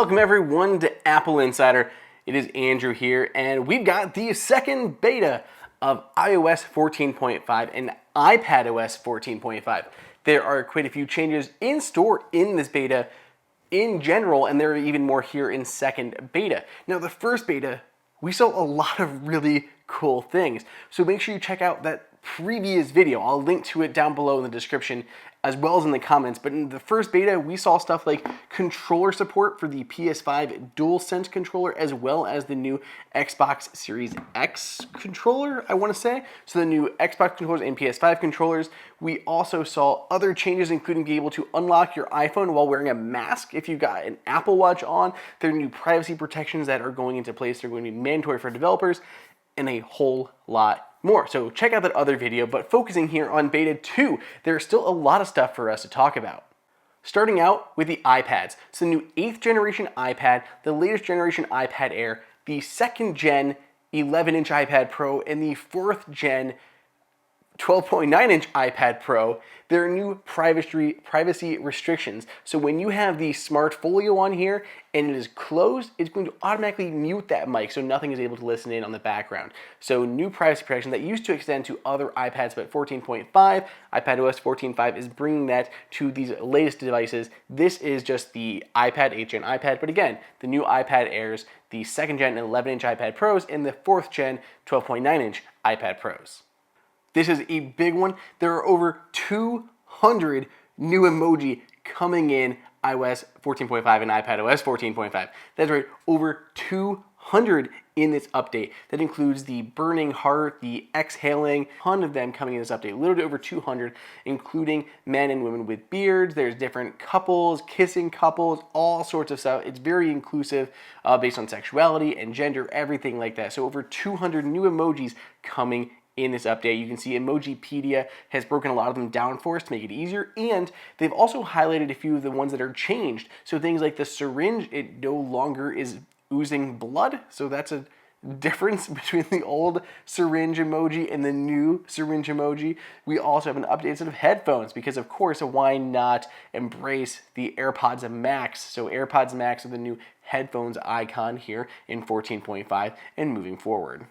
Welcome everyone to Apple Insider. It is Andrew here, and we've got the second beta of iOS 14.5 and iPadOS 14.5. There are quite a few changes in store in this beta in general, and there are even more here in second beta. Now, the first beta, we saw a lot of really cool things, so make sure you check out that previous video. I'll link to it down below in the description as well as in the comments. But in the first beta, we saw stuff like controller support for the PS5 DualSense controller, as well as the new Xbox Series X controller, I want to say. So the new Xbox controllers and PS5 controllers. We also saw other changes, including being able to unlock your iPhone while wearing a mask if you've got an Apple Watch on. There are new privacy protections that are going into place. They're going to be mandatory for developers, and a whole lot more. So check out that other video, but focusing here on beta 2, there's still a lot of stuff for us to talk about. Starting out with the iPads. It's the new 8th generation iPad, the latest generation iPad Air, the 2nd gen 11-inch iPad Pro, and the 4th gen 12.9-inch iPad Pro. There are new privacy restrictions. So when you have the Smart Folio on here and it is closed, it's going to automatically mute that mic so nothing is able to listen in on the background. So new privacy protection that used to extend to other iPads, but 14.5, iPadOS 14.5 is bringing that to these latest devices. This is just the iPad 8th gen iPad, but again, the new iPad Airs, the 2nd gen 11-inch iPad Pros, and the 4th gen 12.9-inch iPad Pros. This is a big one. There are over 200 new emoji coming in iOS 14.5 and iPadOS 14.5. That's right, over 200 in this update. That includes the burning heart, the exhaling, a ton of them coming in this update. Literally over 200, including men and women with beards. There's different couples, kissing couples, all sorts of stuff. It's very inclusive based on sexuality and gender, everything like that. So over 200 new emojis coming in this update. You can see Emojipedia has broken a lot of them down for us to make it easier, and they've also highlighted a few of the ones that are changed. So things like the syringe, it no longer is oozing blood, so that's a difference between the old syringe emoji and the new syringe emoji. We also have an updated set of headphones because, of course, why not embrace the AirPods Max? So AirPods Max are the new headphones icon here in 14.5 and moving forward.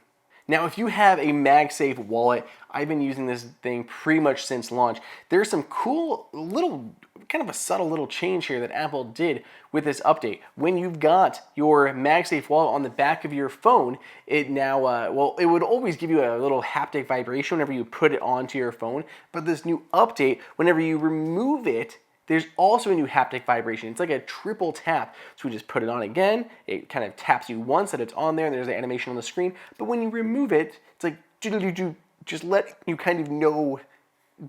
Now, if you have a MagSafe wallet, I've been using this thing pretty much since launch. There's some cool little, kind of a subtle little change here that Apple did with this update. When you've got your MagSafe wallet on the back of your phone, it now, well, it would always give you a little haptic vibration whenever you put it onto your phone. But this new update, whenever you remove it, there's also a new haptic vibration. It's like a triple tap. So we just put it on again. It kind of taps you once that it's on there, and there's the animation on the screen. But when you remove it, it's like just let you kind of know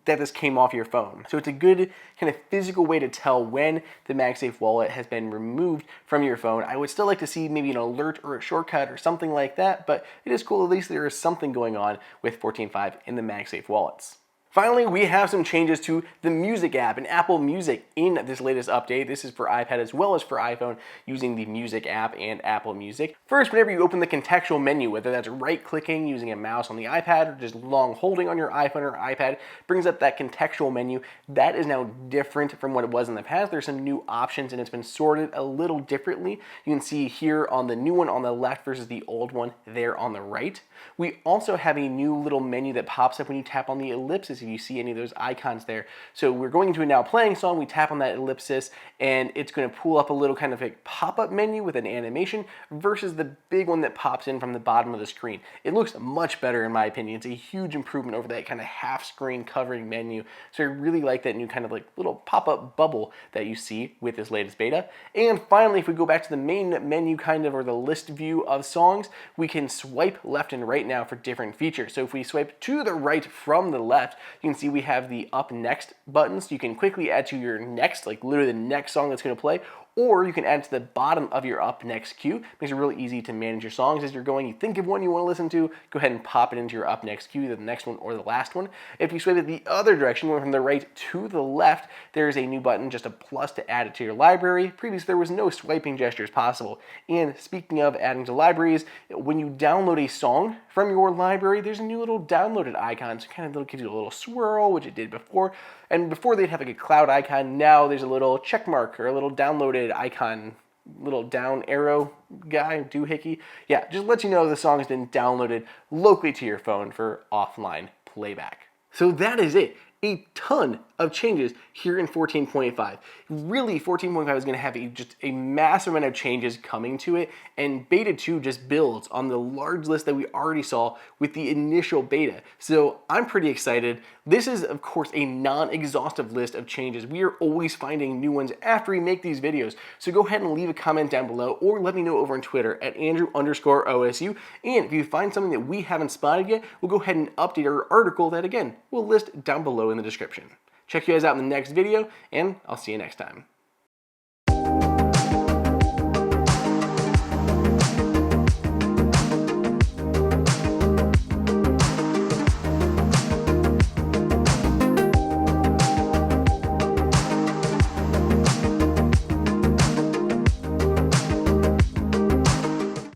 that this came off your phone. So it's a good kind of physical way to tell when the MagSafe wallet has been removed from your phone. I would still like to see maybe an alert or a shortcut or something like that, but it is cool. At least there is something going on with 14.5 in the MagSafe wallets. Finally, we have some changes to the Music app and Apple Music in this latest update. This is for iPad as well as for iPhone using the Music app and Apple Music. First, whenever you open the contextual menu, whether that's right-clicking using a mouse on the iPad or just long holding on your iPhone or iPad, brings up that contextual menu. That is now different from what it was in the past. There's some new options and it's been sorted a little differently. You can see here on the new one on the left versus the old one there on the right. We also have a new little menu that pops up when you tap on the ellipsis, if you see any of those icons there. So we're going into a now playing song, we tap on that ellipsis, and it's going to pull up a little kind of a pop-up menu with an animation versus the big one that pops in from the bottom of the screen. It looks much better in my opinion. It's a huge improvement over that kind of half-screen covering menu. So I really like that new kind of like little pop-up bubble that you see with this latest beta. And finally, if we go back to the main menu kind of, or the list view of songs, we can swipe left and right now for different features. So if we swipe to the right from the left, you can see we have the up next button, so you can quickly add to your next, like literally the next song that's going to play, or you can add it to the bottom of your up next queue. Makes it really easy to manage your songs as you're going. You think of one you want to listen to, go ahead and pop it into your up next queue, either the next one or the last one. If you swipe it the other direction, going from the right to the left, there's a new button, just a plus to add it to your library. Previously, there was no swiping gestures possible. And speaking of adding to libraries, when you download a song from your library, there's a new little downloaded icon. So kind of gives you a little swirl, which it did before. And before they'd have like a cloud icon, now there's a little check mark or a little downloaded icon little down arrow guy, doohickey. Yeah, just let you know the song has been downloaded locally to your phone for offline playback. So that is it. A ton of changes here in 14.5. Really, 14.5 is going to have just a massive amount of changes coming to it, and beta 2 just builds on the large list that we already saw with the initial beta. So I'm pretty excited. This is, of course, a non-exhaustive list of changes. We are always finding new ones after we make these videos. So go ahead and leave a comment down below, or let me know over on Twitter at Andrew_OSU. And if you find something that we haven't spotted yet, we'll go ahead and update our article that, again, we'll list down below in the description. Check you guys out in the next video, and I'll see you next time.